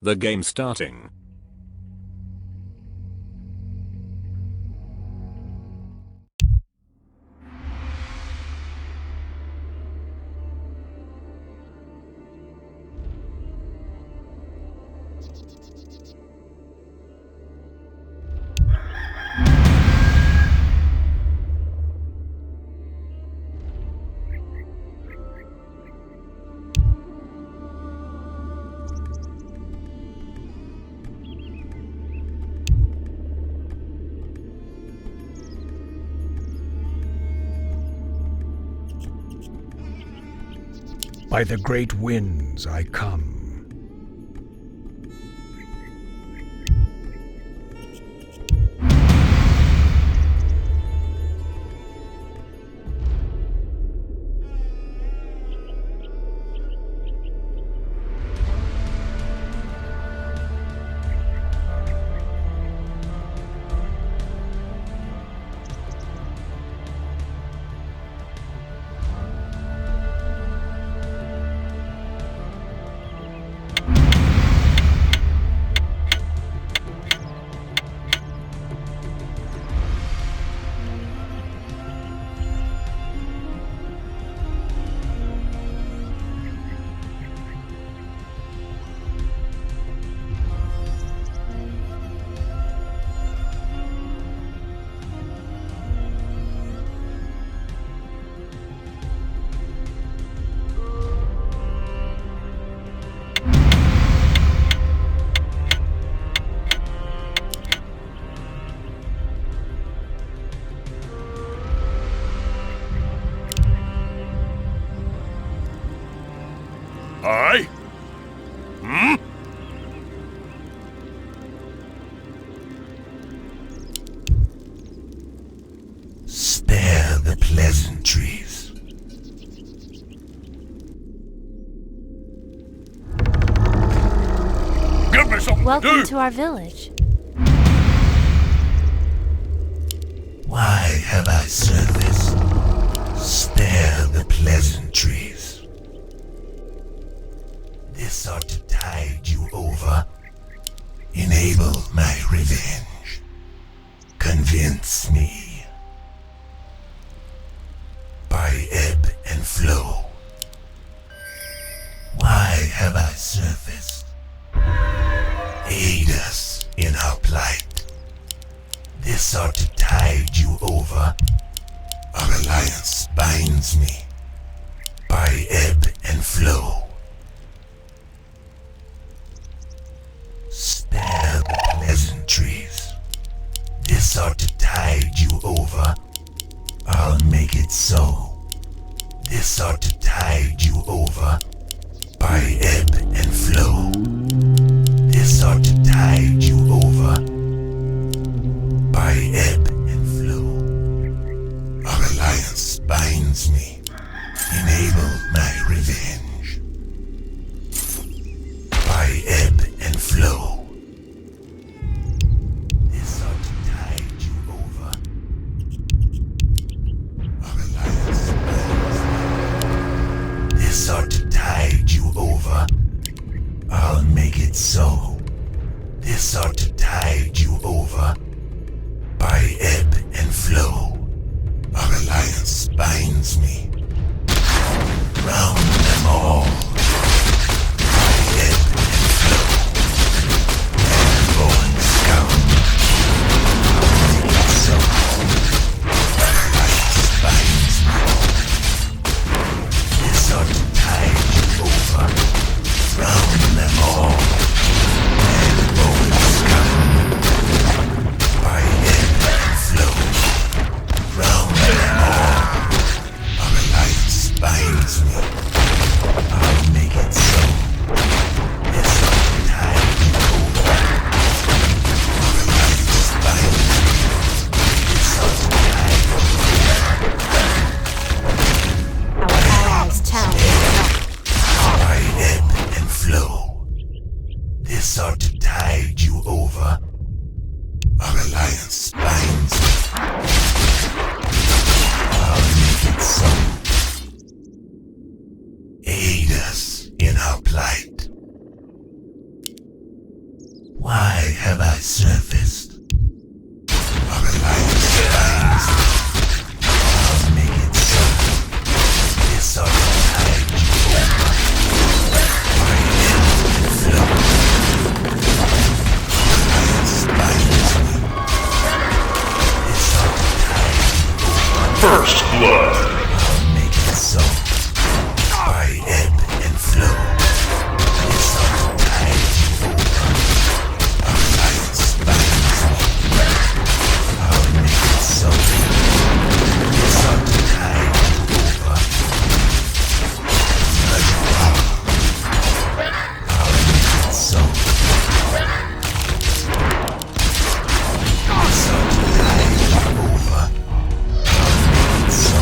The game starting. By the great winds I come. Aye? Hmm? Spare the pleasantries. Give me something to Welcome do! to our village. Why have I service? Spare the pleasantries. This ought to tide you over. Enable my revenge. Convince me. By ebb and flow. Why have I surfaced? Aid us in our plight. This ought to tide you over. Our alliance binds me. By ebb and flow. Spare the pleasantries. This ought to tide you over. I'll make it so. This ought to tide you over. By ebb and flow. This ought to tide you over. By ebb and flow. Our alliance binds me. Enable my revenge. By ebb and flow. This ought to tide you over. Our alliance binds me. This ought to tide you over. I'll make it so. This ought to tide you over. By ebb and flow. Our alliance binds me. Round them all. By ebb and flow. And born scum. I'll make it so. Our alliance binds me. This ought to tide you over. Round them all. And born scum. By ebb and flow. Round them all. Our alliance binds me. I'll make it so. This ought to tide you over. Our alliance binds me. This ought to tide you over. Our allies' town is up. By ebb and flow. This ought to tide you over. Our alliance binds me. I'll make it so. Aid us in our plight. surfaced. Our alliance binds me. I'll make it so. This ought to tide you over. My ebb and flow. Our alliance binds me. This ought to tide you over. First blood. I'll make it so. By ebb and flow. This ought to tide you over. Our alliance binds me. I'll make it so. This ought to tide you over. I'll make it so. This ought to tide you over. I'll make it so.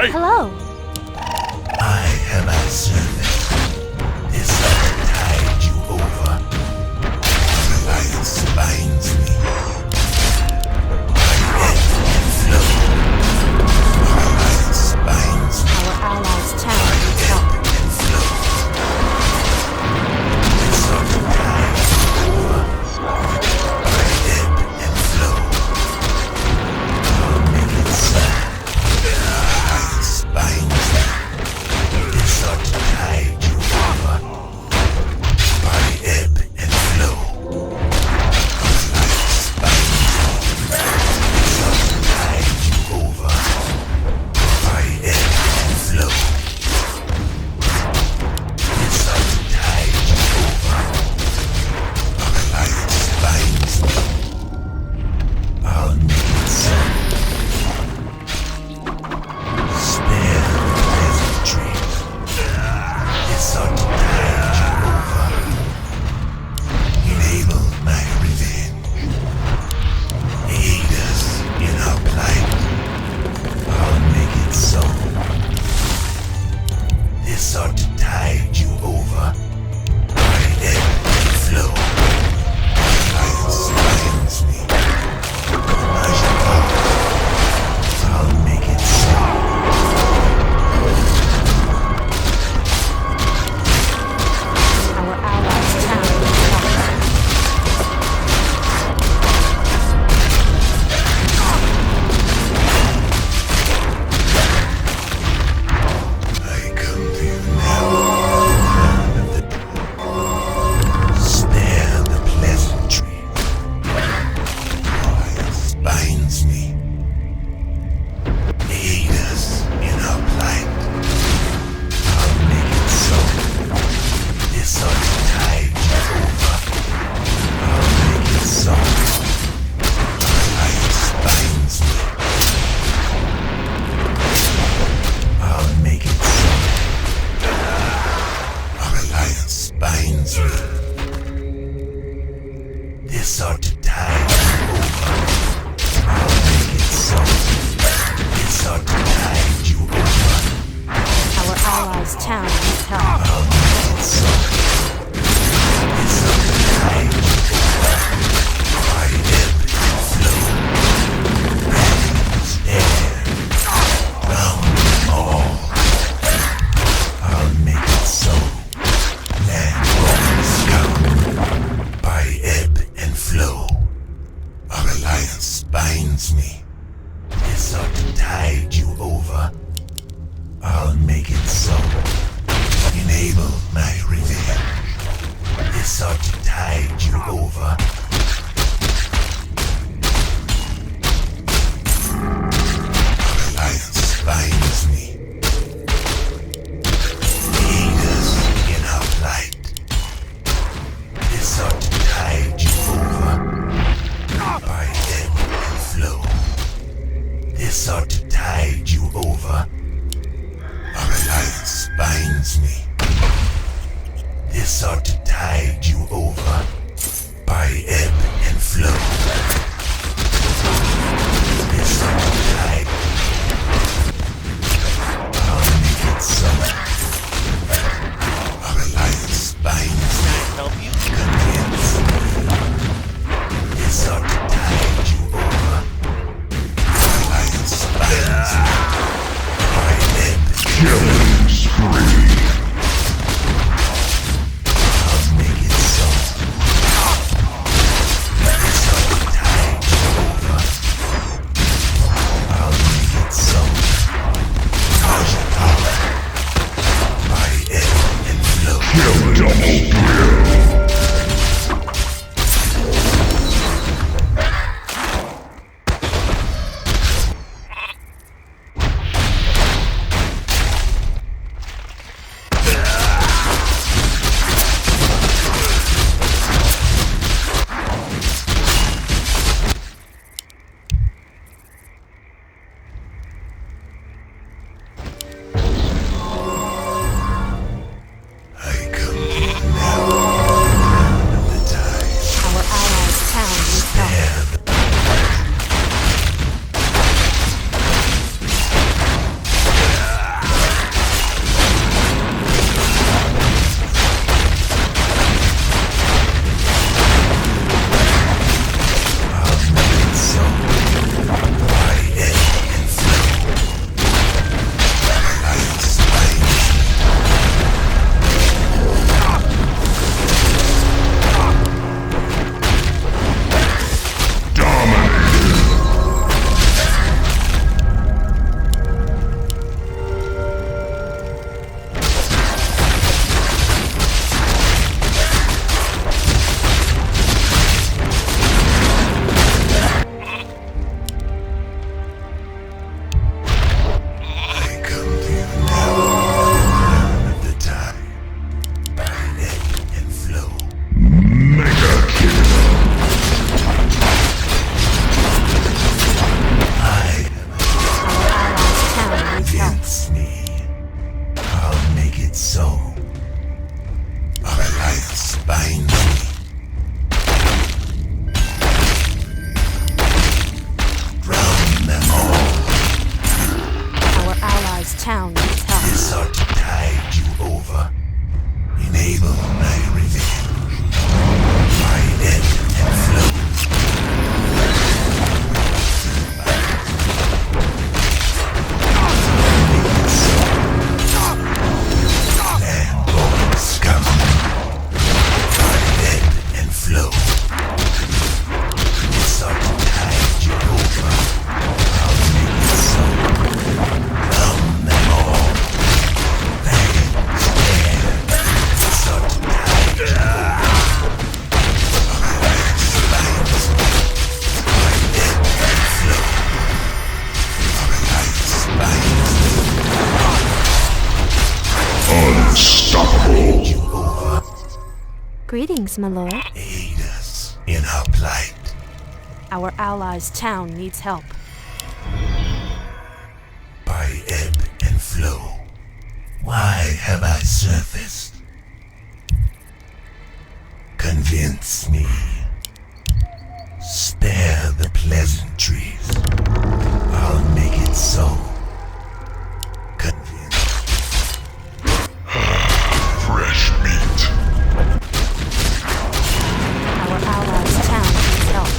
Hello. I am a servant. This ought to tide you over. Alliance binds me. My ebb and flow. Alliance binds me. Our allies' town needs help. And flow. This ought to tide you over. My ebb and flow. I'll make it so. Alliance binds me. This ought to tide you over. By ebb and flow. Alliance binds me. This ought to tide you over. By ebb and flow. This ought to tide you over. Alliance binds me. I'll make it so. Spare the pleasantries. This ought to tide you over. Enable my revenge. Aid us in our plight. I'll make it so. This ought to tide you over. My ebb and flow. Alliance binds me. I'll make it so. Our allies' town needs help. I come to you now, Lord of the spare the pleasantry. Alliance binds me. Aid us in our plight. I'll make it so. This ought to tide you over. I'll make it so. Alliance binds me. I'll make it so. Our alliance binds me. This ought to tide you over. I'll make it so. This ought to tide you over. Our allies' town needs help. I'll make it so. This ought to tide you over. By ebb and flow. Heavens, air. Round them all. I'll make it so. Land waters come. By ebb and flow. Our alliance binds me. This ought to tide you over. I'll make it so. Enable my revenge. This ought to tide you over. Our alliance binds me. Aid us in our plight. This ought to tide you over. By ebb and flow. This ought to tide you over. Our alliance binds me. This ought to tide you over. By ebb and flow. This ought to tide. I'll make it so. Our alliance binds me. Convince me. This ought to tide you over. Our alliance binds me. By ebb and Killing spree. I'll make it so. This ought to tide you over. I'll make it so. How's your power? By ebb and flow. Kill double thrill. Greetings, my lord. Aid us in our plight. Our allies' town needs help. By ebb and flow, why have I surfaced? Convince me. Spare the pleasantries. I'll make it so. Convince. Fresh meat. Our allies' town needs help.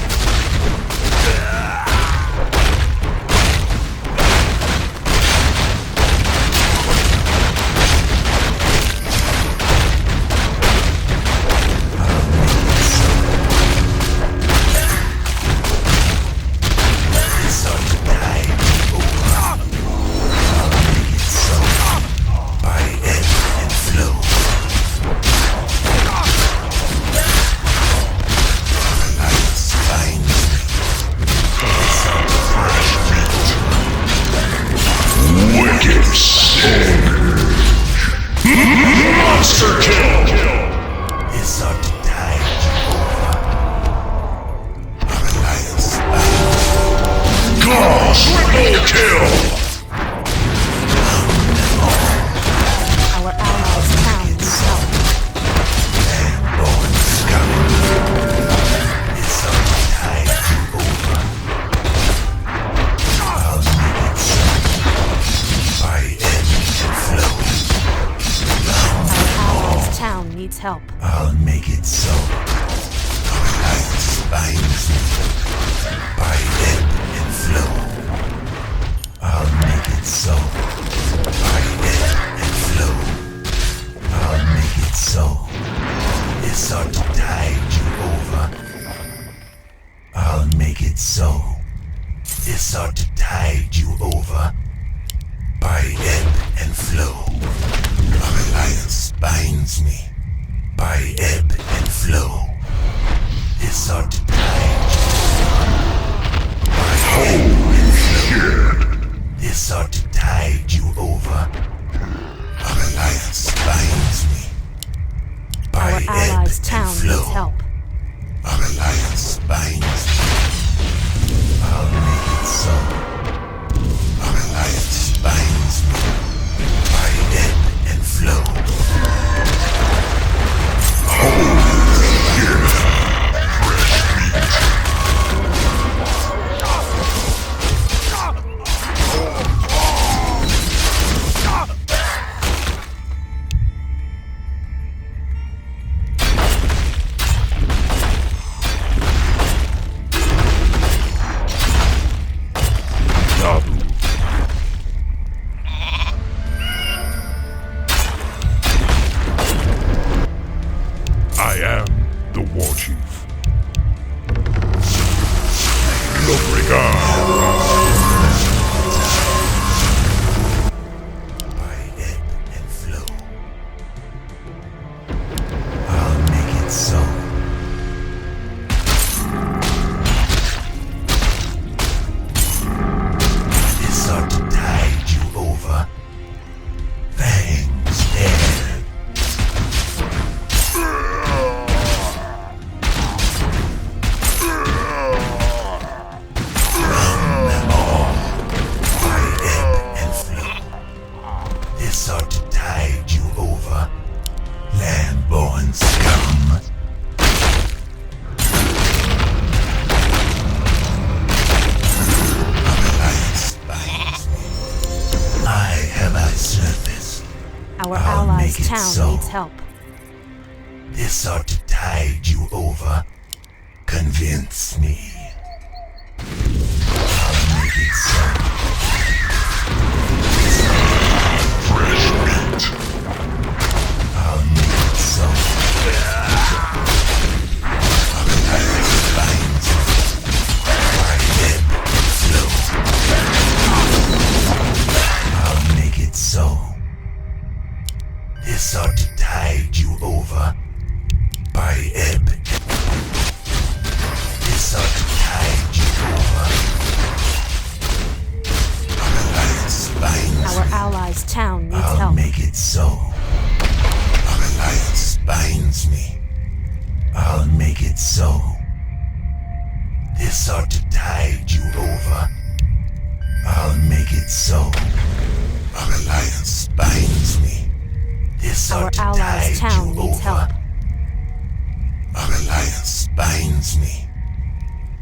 Wicked savage. Monster kill. It's our tide over. Our alliance Triple kill. Our allies' town needs help. born scum. It's our tide over. I'll make it so. By ebb and flow. Our allies' town needs help. I'll make it so. Our alliance binds me. By ebb and flow. I'll make it so. By ebb and flow. I'll make it so. It's ought to tide you over. I'll make it so. It's ought to tide you over. By ebb and flow. Our alliance binds me. By ebb and flow. It's ought to tide you over. By ebb and flow. It's ought to tide you over. Our alliance binds me. By Our ebb allies' and town flow. needs help. Our alliance binds me. I'll make it so. Our alliance binds me. By ebb and flow. I am the war chief. Lubricant. By ebb and flow. I'll make it so. This ought to tide you over. Fangs dead. By ebb and flow. This ought to tide you over. Land-born scum. Our alliance binds me. Why have I surfaced? Our I'll allies' make it town so. needs help. This ought to tide you over. Convince me. I'll make it so. Fresh meat. I'll make it so. Our alliance binds me. By ebb and flow. I'll make it so. This ought to tide you over. By ebb. This ought to tide you over. Our alliance binds Our me. allies' town needs I'll help. make it so. Our alliance binds me. I'll make it so. This ought to tide you over. I'll make it so. Our alliance binds me. This Our ought to allies' tide town you needs over. help. Our alliance binds me.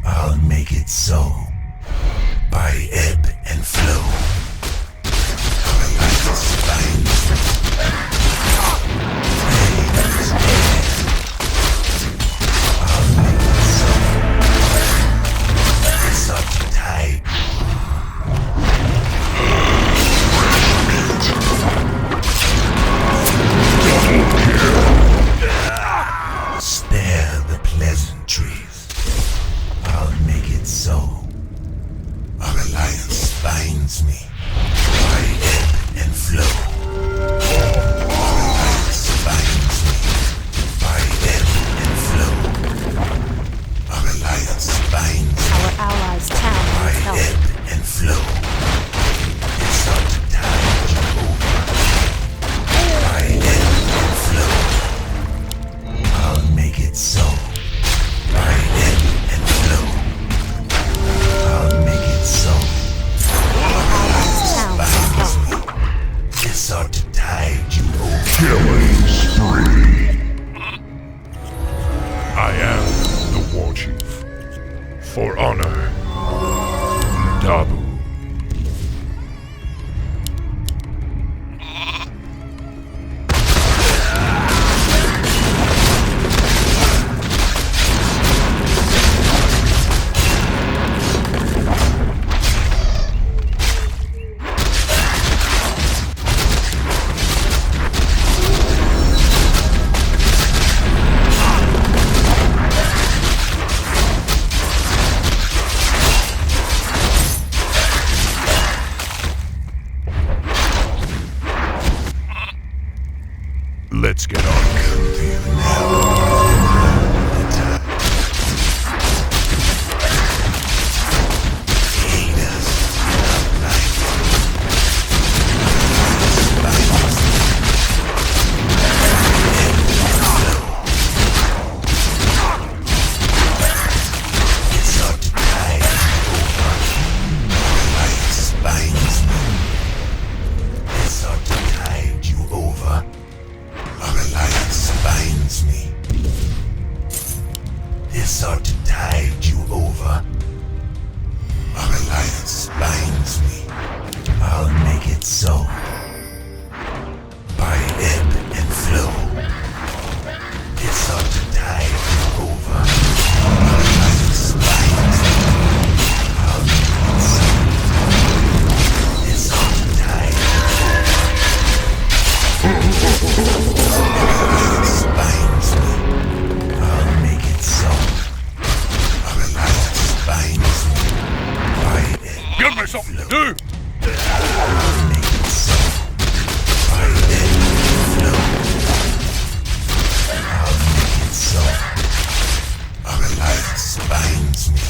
I'll make it so. By ebb and flow. Our alliance binds me. I'll make it so. This ought to tide. Spare the pleasantries. I'll make it so. Our alliance binds me. By ebb and flow. Our alliance binds me. By ebb and flow. Our alliance binds me. Our allies' town By needs help. ebb and flow. It's up to tide you over. By ebb and flow. I'll make it so. By ebb and flow. I'll make it so. Our allies' town needs Binds help. me. This ought to tide you over. Killing spree. I am the war chief. For honor. Dabu. Let's get on. This ought to tide you over. Our alliance binds me. I'll make it so. By ebb and flow. This ought to tide you over. Our alliance binds me. I'll make it so. This ought to tide you over. Our alliance binds me. I'll make it so. Our alliance binds me. By ebb Give me something to do! I'll make it so. By ebb and flow. I'll make it so. Our alliance binds me.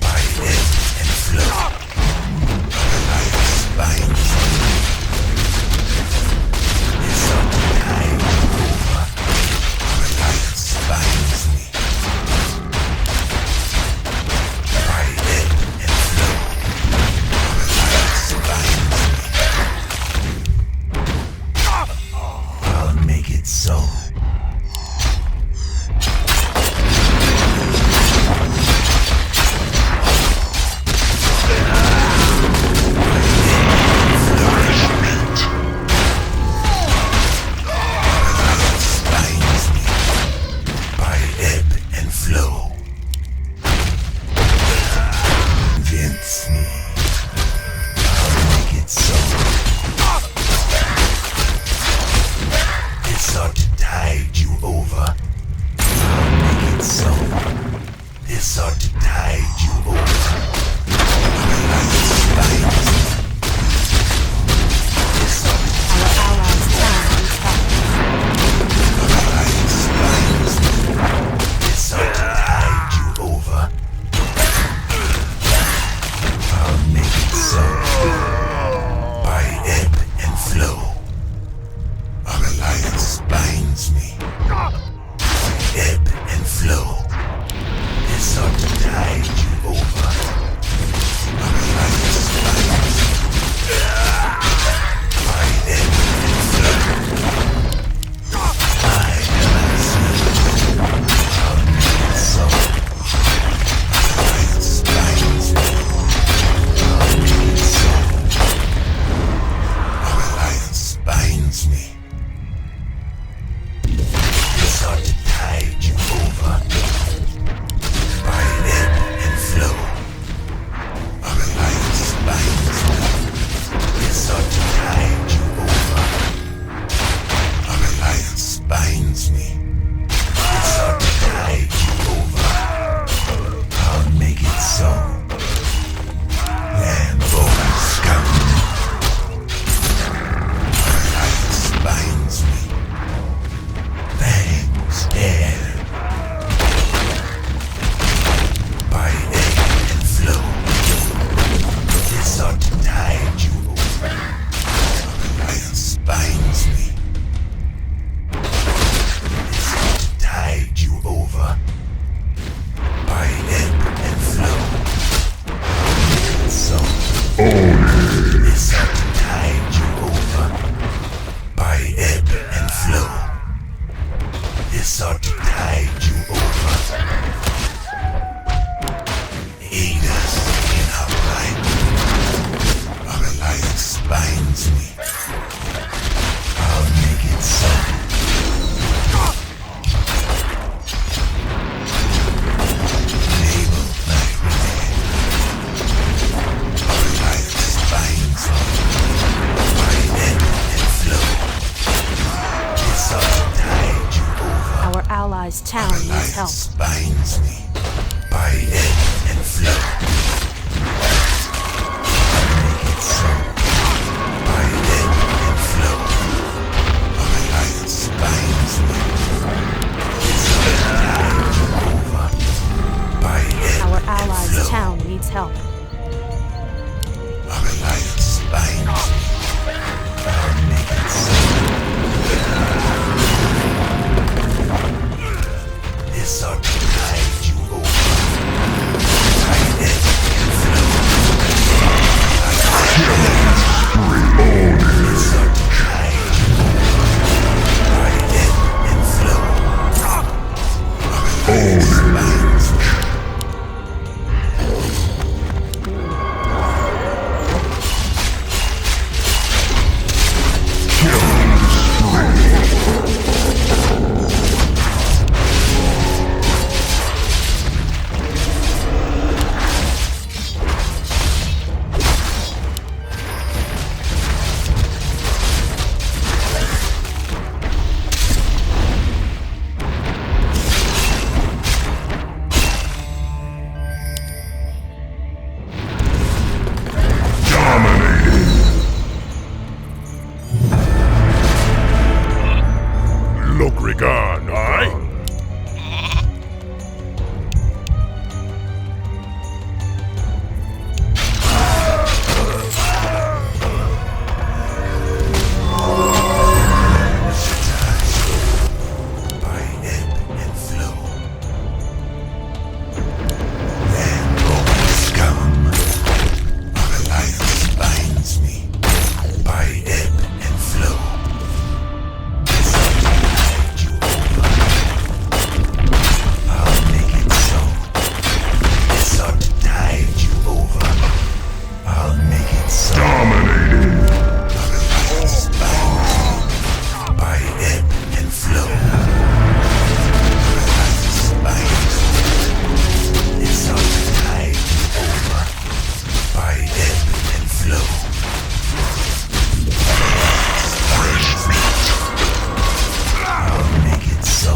By ebb and flow. Our alliance binds me. This ought to tide you over. Our alliance binds me. By ebb and flow. Our alliance binds me. I'll make it so. Binds me by ebb and flow. Convince me. I'll make it so. This ought to allies' town needs help. Alliance binds me by ebb and flow. Make it so by ebb and flow. Alliance binds me. It's over by ebb Our and allies' flow. town needs help. Alliance binds me. I'll make it so. This ought to tide you over. By ebb and flow. This ought to tide you over. By ebb and flow. Alliance binds me. Look, Regan, aye? By ebb and flow. And all scum. Alliance binds me. By ebb and flow. This ought to tide you over. I'll make it so. This ought to tide you over. I'll make it so. Dominating. Alliance binds me. By ebb and flow. Alliance binds me. This ought to tide you over. By ebb and flow. I'll make it so.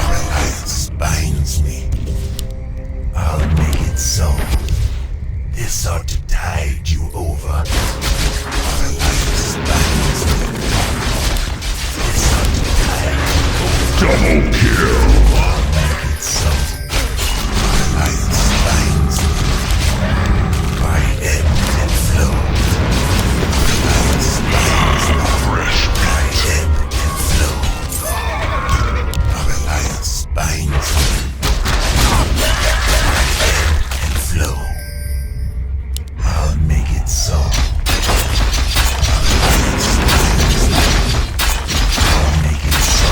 Alliance binds me. I'll make it so. This ought to tide you over. Alliance binds me. This ought to tide you over. Double kill. I'll make it so. Alliance binds me. By ebb and flow. Alliance binds me. Fresh By ebb and flow. Alliance binds me. By ebb and flow. I'll make it so. Alliance binds me. I'll make it so.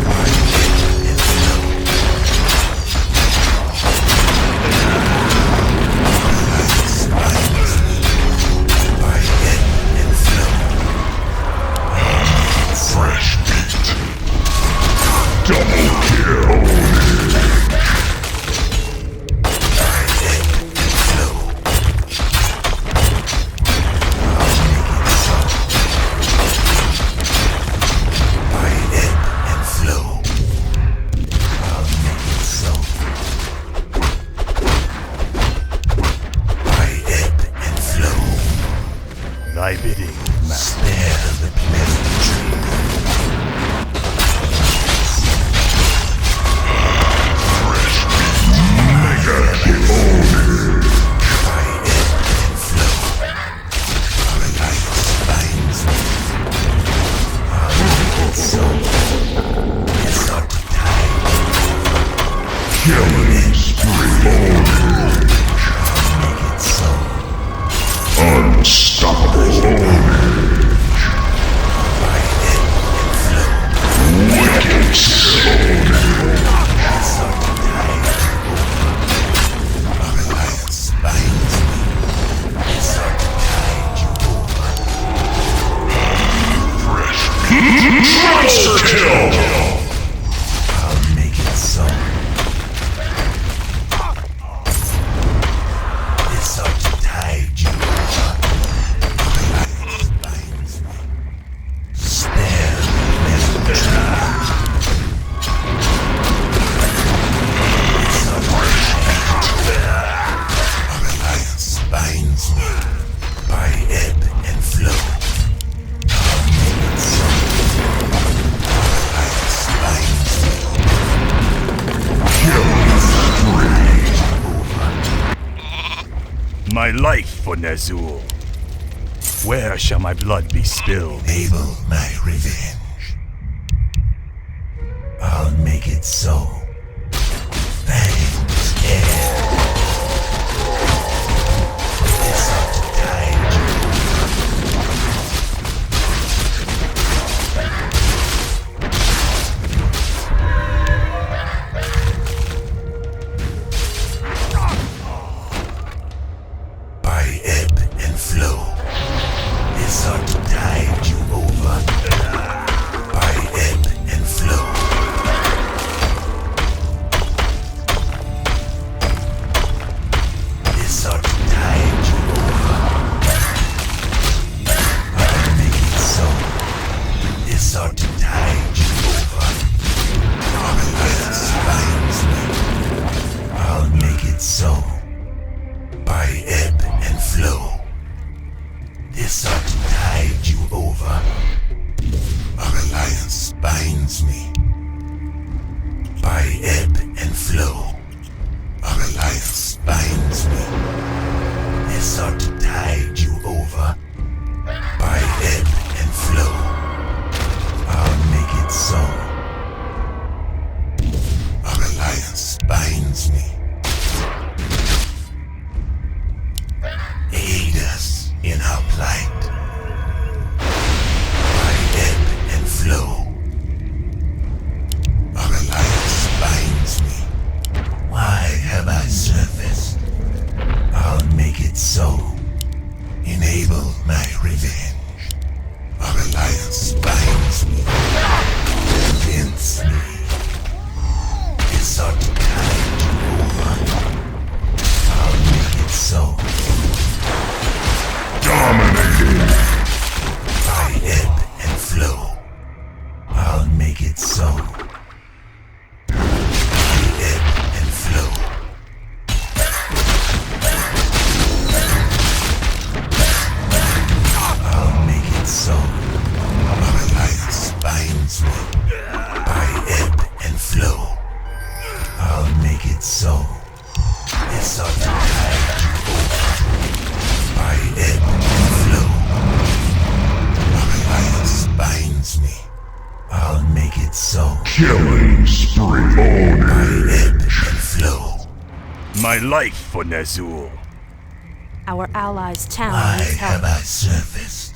By ebb and flow. Alliance binds me. By ebb and flow. I'll make it so. fresh meat. Double kill. By ebb and flow. I'll make it so. By ebb and flow. I'll make it so. By ebb and flow. Thy bidding, master. Spare the pleasantry. Mega kill. By ebb and flow. Alliance binds me. I'll make it so. This ought to tide you over. Killing spree. I'll make it so. Unstoppable. By ebb and flow. Wicked kill. This ought to tide you over. Alliance binds me. This ought to tide you over. Fresh monster kill. I'll make it so. This ought to tide you over. Alliance binds me. Spare the pleasantry. My life for Ner'zhul. Where shall my blood be spilled? Enable my revenge. I'll make it so. Fangs air. This ought to tide you by ebb and flow. This ought to tide you over. By ebb and flow. This ought to tide you over. I'll make it so. This ought to tide you over. Alliance binds me. I'll make it so. By ebb and flow. This ought to tide you over. Our alliance binds me. By ebb and flow. Our alliance binds me. This ought to tide you over. By ebb and flow. I'll make it so. Our alliance binds me. Aid us in our plight. By ebb and flow. Our alliance binds me. Why have I surfaced? I'll make it so. Enable my revenge. Our alliance binds me. Convince me. This ought to tide you over. I'll make it so. Dominating. By ebb and flow. I'll make it so. By ebb and flow. I'll make it so. Our alliance binds me. By ebb and flow. I'll make it so. This ought to tide you over. By ebb and flow. Our alliance binds me. I'll make it so. Killing spree. By Ownage. ebb and flow. My life for Ner'zhul. Our allies' town Why needs have help. I surfaced?